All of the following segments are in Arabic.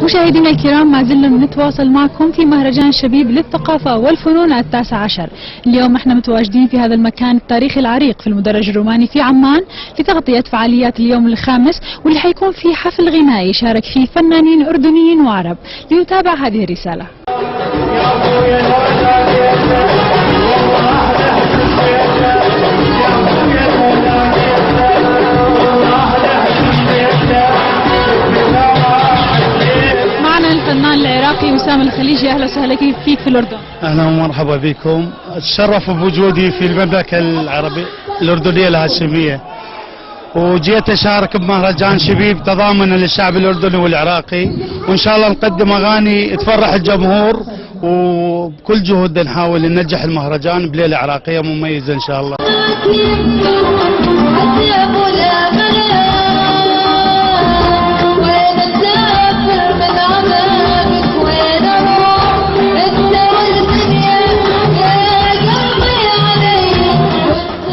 مشاهدينا الكرام، ما زلنا نتواصل معكم في مهرجان شبيب للثقافة والفنون 19. اليوم احنا متواجدين في هذا المكان التاريخي العريق في المدرج الروماني في عمان لتغطية فعاليات اليوم الخامس، واللي حيكون فيه حفل غنائي شارك فيه فنانين أردنيين وعرب. لنتابع هذه الرسالة. الفنان العراقي وسام الخليجي، اهلا وسهلا فيك في الاردن. اهلا ومرحبا بكم، اتشرف بوجودي في المملكه العربيه الاردنيه الهاشميه، وجيت اشارك بمهرجان شبيب تضامنا للشعب الاردني والعراقي، وان شاء الله نقدم اغاني تفرح الجمهور، وبكل جهود نحاول ننجح المهرجان بليله عراقيه مميزه ان شاء الله.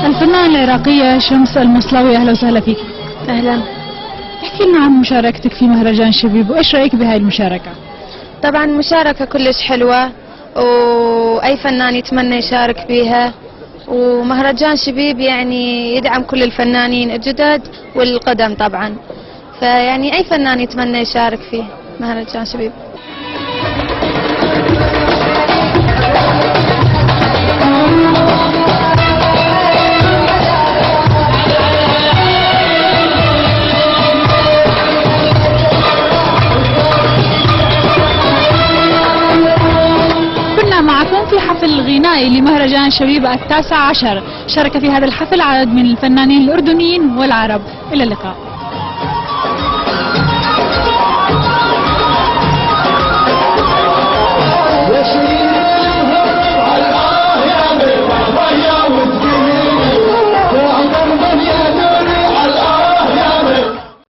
الفنانة العراقية شمس المصلاوي، اهلا وسهلا فيك. اهلا. احكي لنا عن مشاركتك في مهرجان شبيب، وايش رايك بهاي المشاركة؟ طبعا مشاركة كلش حلوة، واي فنان يتمنى يشارك بيها، ومهرجان شبيب يعني يدعم كل الفنانين الجدد والقدم طبعا، فيعني اي فنان يتمنى يشارك فيه مهرجان شبيب. معكم في حفل غنائي لمهرجان شبيب 19. شارك في هذا الحفل عدد من الفنانين الأردنيين والعرب. إلى اللقاء.